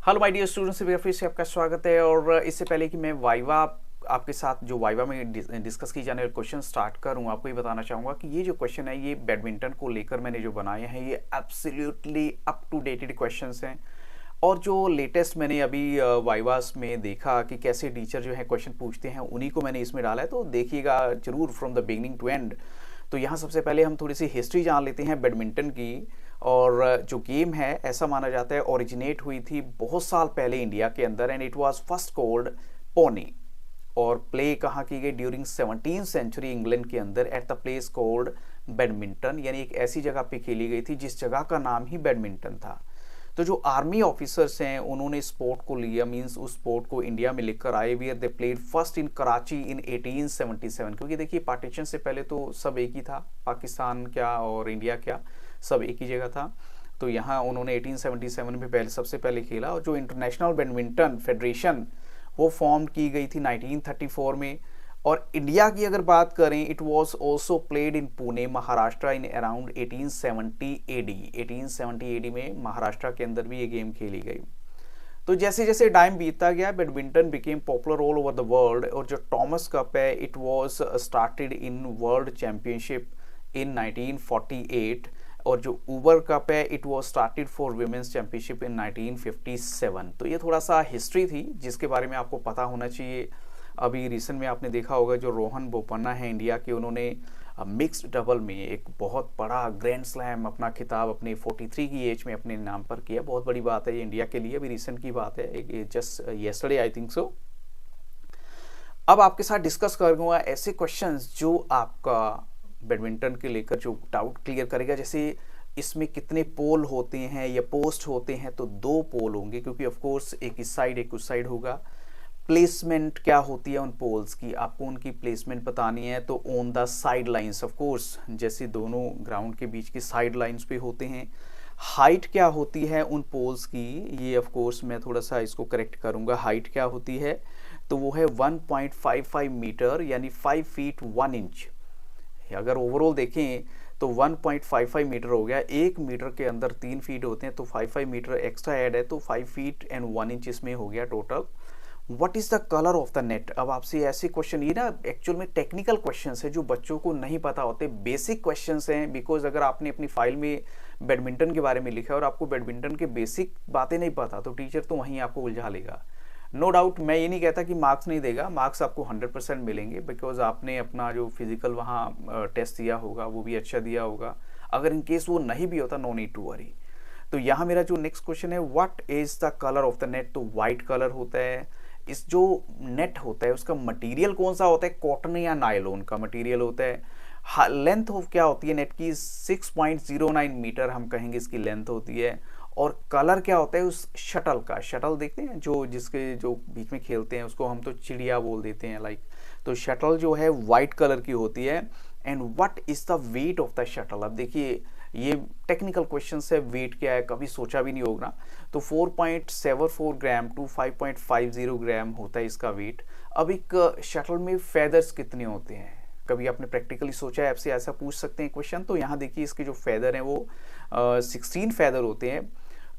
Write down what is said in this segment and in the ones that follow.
Hello my dear students, फिर से आपका स्वागत है। और इससे पहले कि मैं वाइवा आपके साथ जो वाइवा में डिस्कस की जाने वाले क्वेश्चन स्टार्ट करूं, आपको ये बताना चाहूँगा कि ये जो क्वेश्चन है ये बैडमिंटन को लेकर मैंने जो बनाए हैं ये absolutely up to dated questions हैं। और जो लेटेस्ट मैंने अभी वाइवास में देखा कि कैसे टीचर जो है क्वेश्चन पूछते हैं, उन्हीं को मैंने इसमें डाला है, तो देखिएगा जरूर from the beginning to end. तो यहाँ सबसे पहले हम थोड़ी सी हिस्ट्री जान लेते हैं बैडमिंटन की। और जो गेम है ऐसा माना जाता है ओरिजिनेट हुई थी बहुत साल पहले इंडिया के अंदर, and it was first called Poona. और प्ले कहाँ की गई? ड्यूरिंग 17th सेंचुरी इंग्लैंड के अंदर at the place called Badminton, यानी एक ऐसी जगह पे खेली गई थी जिस जगह का नाम ही बैडमिंटन था। तो जो आर्मी ऑफिसर्स हैं उन्होंने स्पोर्ट को लिया, मींस उस स्पोर्ट को इंडिया में लेकर आए। We are they played first in Karachi in 1877, क्योंकि देखिए पार्टीशन से पहले तो सब एक ही था, पाकिस्तान क्या और इंडिया क्या सब एक ही जगह था। तो यहाँ उन्होंने 1877 में पहले सबसे पहले खेला। और जो इंटरनेशनल बैडमिंटन फेडरेशन वो फॉर्म की गई थी 1934 में। और इंडिया की अगर बात करें, it was also played in Pune Maharashtra in around 1870 AD. 1870 AD में महाराष्ट्र के अंदर भी ये गेम खेली गई। तो जैसे जैसे टाइम बीतता गया badminton became popular all over the world. और जो थॉमस कप है it was started in world championship इन 1948। और जो ऊबर कप है it was started for women's championship इन 1957। तो ये थोड़ा सा हिस्ट्री थी जिसके बारे में आपको पता होना चाहिए। अभी रिसेंट में आपने देखा होगा जो रोहन बोपन्ना है इंडिया के, उन्होंने मिक्स्ड डबल में एक बहुत बड़ा ग्रैंड स्लैम अपना खिताब अपने 43 की एज में अपने नाम पर किया। बहुत बड़ी बात है ये इंडिया के लिए, अभी रिसेंट की बात है, जस्ट येस्टरडे आई थिंक सो। अब आपके साथ डिस्कस करूंगा ऐसे क्वेश्चंस जो आपका बैडमिंटन के लेकर जो डाउट क्लियर करेगा। जैसे इसमें कितने पोल होते हैं या पोस्ट होते हैं? तो 2 पोल होंगे, क्योंकि ऑफ कोर्स एक इस साइड एक उस साइड होगा। प्लेसमेंट क्या होती है उन पोल्स की, आपको उनकी प्लेसमेंट बतानी है, तो on the side lines of course, जैसे दोनों ग्राउंड के बीच की साइड लाइंस पे होते हैं। हाइट क्या होती है उन पोल्स की, ये ऑफ कोर्स मैं थोड़ा सा इसको करेक्ट करूंगा। हाइट क्या होती है? तो वो है 1.55 मीटर, यानी 5 फीट 1 इंच। अगर ओवरऑल देखें तो 1.55 मीटर हो गया। 1 मीटर के अंदर 3 फीट होते हैं, तो 5 मीटर एक्स्ट्रा ऐड है, तो 5 फीट एंड 1 इंच इसमें हो गया total. What is the colour of the net? अब आपसे ऐसे क्वेश्चन, ये ना एक्चुअल में टेक्निकल क्वेश्चंस है जो बच्चों को नहीं पता होते, बेसिक क्वेश्चंस हैं। बिकॉज अगर आपने अपनी फाइल में बैडमिंटन के बारे में लिखा है और आपको बैडमिंटन के बेसिक बातें नहीं पता, तो टीचर तो वहीं आपको उलझा लेगा। नो डाउट, मैं ये नहीं कहता कि मार्क्स नहीं देगा, मार्क्स आपको 100% मिलेंगे, बिकॉज आपने अपना जो फिजिकल वहाँ टेस्ट दिया होगा वो भी अच्छा दिया होगा। अगर इन केस वो नहीं भी होता, नो नीड टू वरी। तो यहाँ मेरा जो नेक्स्ट क्वेश्चन है, what is the colour of the net? तो वाइट कलर होता है। इस जो नेट होता है उसका मटेरियल कौन सा होता है? कॉटन या नायलॉन का मटेरियल होता है। लेंथ ऑफ क्या होती है नेट की? 6.09 मीटर हम कहेंगे इसकी लेंथ होती है। और कलर क्या होता है उस शटल का? शटल देखते हैं जो जिसके जो बीच में खेलते हैं, उसको हम तो चिड़िया बोल देते हैं लाइक। तो शटल जो है वाइट कलर की होती है। And what is the weight of the shuttle? अब देखिए ये टेक्निकल क्वेश्चन है, वेट क्या है कभी सोचा भी नहीं होगा। तो 4.74 ग्राम टू 5.50 ग्राम होता है इसका वेट। अब एक शटल में फेदर्स कितने होते हैं? कभी आपने प्रैक्टिकली सोचा है? आपसे ऐसा पूछ सकते हैं क्वेश्चन। तो यहाँ देखिए इसके जो फेदर हैं वो 16 फेदर होते हैं।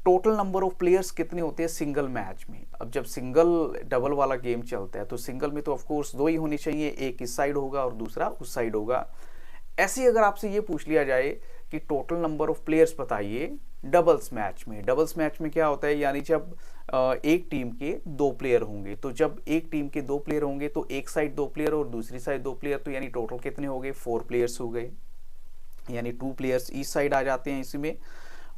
टोटल नंबर ऑफ प्लेयर्स कितने होते हैं सिंगल मैच में? अब जब सिंगल डबल वाला गेम चलता है तो सिंगल में तो ऑफ कोर्स 2 ही होने चाहिए, एक इस साइड होगा और दूसरा उस साइड होगा। ऐसे अगर आपसे ये पूछ लिया जाए कि टोटल नंबर ऑफ प्लेयर्स बताइए डबल्स मैच में, डबल्स मैच में क्या होता है? यानी जब एक टीम के 2 प्लेयर होंगे, तो जब एक टीम के 2 प्लेयर होंगे तो एक साइड 2 प्लेयर और दूसरी साइड 2 प्लेयर, तो यानी टोटल कितने हो गए? 4 प्लेयर्स हो गए, यानी 2 प्लेयर्स ईच साइड आ जाते हैं इसमें।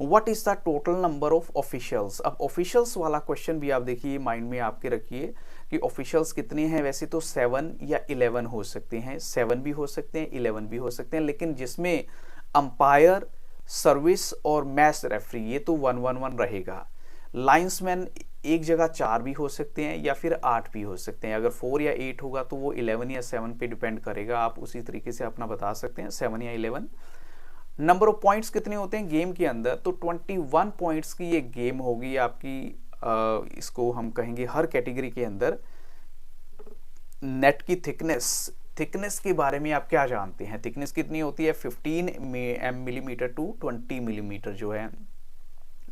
What is the total number of officials? अब ऑफिशियल्स वाला क्वेश्चन भी आप देखिए माइंड में आपके रखिए कि ऑफिशियल्स कितने हैं। वैसे तो 7 या 11 हो सकते हैं, 7 भी हो सकते हैं, 11 भी हो सकते हैं, लेकिन जिसमें अंपायर, सर्विस और मैच रेफरी ये तो 1-1-1 रहेगा। लाइंसमैन एक जगह 4 भी हो सकते हैं या फिर 8 भी हो सकते हैं। अगर 4 या 8 होगा तो वो 11 या 7 पे डिपेंड करेगा, आप उसी तरीके से अपना बता सकते हैं 7 या 11। नंबर ऑफ पॉइंट्स कितने होते हैं गेम के अंदर? तो 21 पॉइंट्स की ये गेम होगी आपकी। इसको हम कहेंगे हर कैटेगरी के अंदर। नेट की थिकनेस के बारे में आप क्या जानते हैं? थिकनेस कितनी होती है? 15 मिलीमीटर टू 20 मिलीमीटर जो है।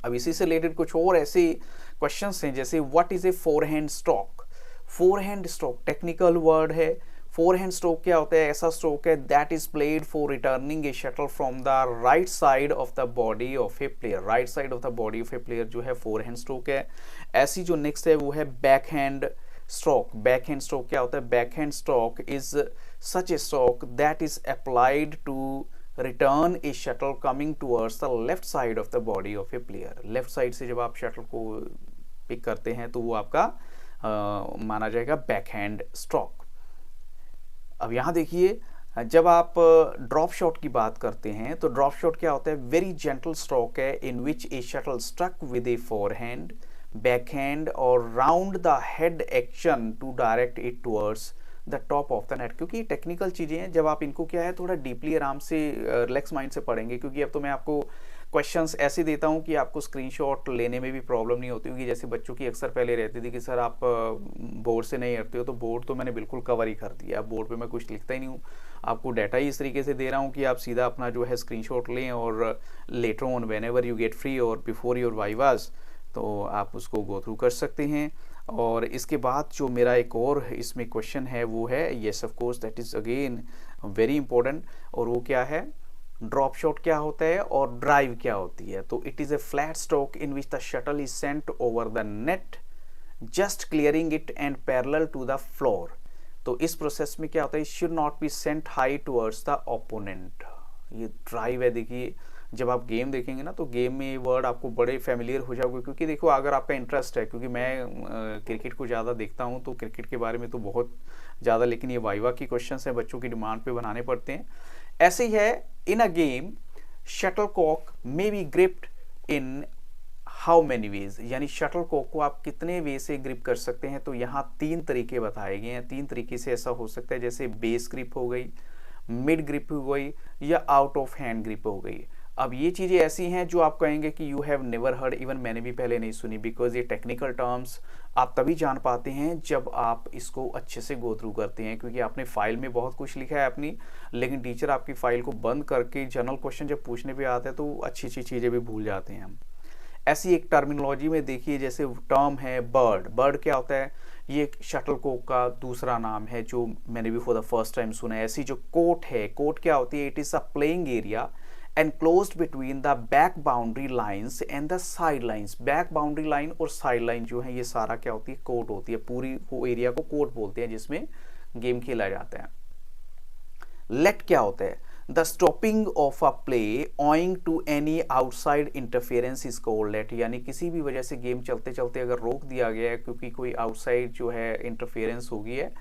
अब इसी से रिलेटेड कुछ और ऐसे क्वेश्चंस हैं, जैसे what is a forehand stroke. Forehand stroke technical word है। फोरहैंड स्ट्रोक क्या होता है? ऐसा स्ट्रोक है that is played for returning A shuttle from the right side of the body of a player. Right side of the body of a player जो है forehand stroke है। ऐसी जो नेक्स्ट है वो है बैकहैंड स्ट्रोक। बैकहैंड स्ट्रोक क्या होता है? Backhand stroke is such a stroke that is applied to return a shuttle coming towards the left side of the body of a player. Left side से जब आप shuttle को pick करते हैं तो वो आपका माना जाएगा बैकहैंड स्ट्रोक। अब यहाँ देखिए, जब आप ड्रॉप शॉट की बात करते हैं तो ड्रॉप शॉट क्या होता है? वेरी जेंटल स्ट्रोक है in which a shuttle struck with a forehand, backhand और round the head action to direct it towards the top of the net. क्योंकि टेक्निकल चीज़ें हैं, जब आप इनको क्या है थोड़ा डीपली आराम से रिलैक्स माइंड से पढ़ेंगे, क्योंकि अब तो मैं आपको क्वेश्चंस ऐसे देता हूं कि आपको स्क्रीनशॉट लेने में भी प्रॉब्लम नहीं होती, क्योंकि जैसे बच्चों की अक्सर पहले रहती थी कि सर आप बोर्ड से नहीं हटते हो, तो बोर्ड तो मैंने बिल्कुल कवर ही कर दिया। अब बोर्ड पे मैं कुछ लिखता ही नहीं हूँ, आपको डाटा ही इस तरीके से दे रहा हूँ कि आप सीधा अपना जो है स्क्रीनशॉट लें और later on when ever you get free और बिफोर योर वाइवास तो आप उसको गो थ्रू कर सकते हैं। और इसके बाद जो मेरा एक और इसमें क्वेश्चन है वो है yes of course that is again very important, और वो क्या है? ड्रॉप शॉट क्या होता है और ड्राइव क्या होती है? तो it is a flat stroke in which the shuttle is sent over the net just clearing it and parallel to the floor. तो इस प्रोसेस में क्या होता है? It should not be sent high towards the opponent. ये drive है। देखिए जब आप गेम देखेंगे ना तो गेम में ये वर्ड आपको बड़े फेमिलियर हो जाओगे, क्योंकि देखो अगर आपका इंटरेस्ट है, क्योंकि मैं क्रिकेट को ज़्यादा देखता हूँ तो क्रिकेट के बारे में तो बहुत ज़्यादा, लेकिन ये वाइवा की क्वेश्चंस हैं, बच्चों की डिमांड पे बनाने पड़ते हैं। ऐसे ही है, in a game shuttlecock may be gripped in how many ways, यानी शटलकॉक को आप कितने वे से ग्रिप कर सकते हैं? तो यहाँ 3 तरीके बताए गए हैं। 3 तरीके से ऐसा हो सकता है, जैसे बेस ग्रिप हो गई, मिड ग्रिप हो गई या आउट ऑफ हैंड ग्रिप हो गई। अब ये चीज़ें ऐसी हैं जो आप कहेंगे कि you have never heard, even मैंने भी पहले नहीं सुनी, बिकॉज ये टेक्निकल टर्म्स आप तभी जान पाते हैं जब आप इसको अच्छे से गो थ्रू करते हैं, क्योंकि आपने फाइल में बहुत कुछ लिखा है अपनी, लेकिन टीचर आपकी फाइल को बंद करके जनरल क्वेश्चन जब पूछने पे आते हैं तो अच्छी अच्छी चीज़ें भी भूल जाते हैं हम। ऐसी एक टर्मिनोलॉजी में देखिए, जैसे टर्म है बर्ड। बर्ड क्या होता है? ये शटलकॉक का दूसरा नाम है जो मैंने भी फॉर द फर्स्ट टाइम सुना है। ऐसी जो कोर्ट है, कोर्ट क्या होती है? It is a playing area enclosed between the back boundary lines and the side lines। Back boundary line और साइड लाइन जो है ये सारा क्या होती है? कोर्ट होती है। पूरी वो एरिया को कोर्ट बोलते हैं जिसमें गेम खेला जाता है। लेट क्या होता है? The stopping of a play owing to any outside interference is called let, यानी किसी भी वजह से गेम चलते चलते अगर रोक दिया गया है क्योंकि कोई आउटसाइड जो है इंटरफेरेंस हो गई है,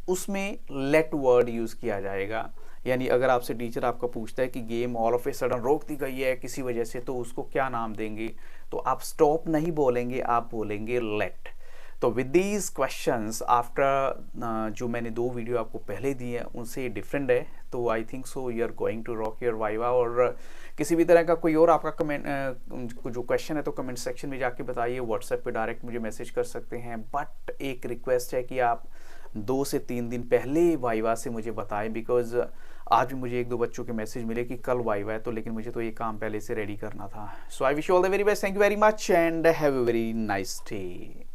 उसमें लेट वर्ड यूज किया जाएगा। यानी अगर आपसे टीचर आपका पूछता है कि game all of a sudden रोक दी गई है किसी वजह से, तो उसको क्या नाम देंगे? तो आप स्टॉप नहीं बोलेंगे, आप बोलेंगे लेट। तो विद दीज क्वेश्चंस आफ्टर जो मैंने 2 वीडियो आपको पहले दिए हैं उनसे डिफरेंट है, तो I think so you are going to rock your viva. और किसी भी तरह का कोई और आपका कमेंट जो क्वेश्चन है तो कमेंट सेक्शन में जाके बताइए, व्हाट्सएप पे डायरेक्ट मुझे मैसेज कर सकते हैं। बट एक रिक्वेस्ट है कि आप 2 से 3 दिन पहले वाइवा से मुझे बताएं, बिकॉज आज भी मुझे 1-2 बच्चों के मैसेज मिले कि कल वाइवा है, तो लेकिन मुझे तो ये काम पहले से रेडी करना था। So I wish you all the very best, thank you very much and have a very nice day.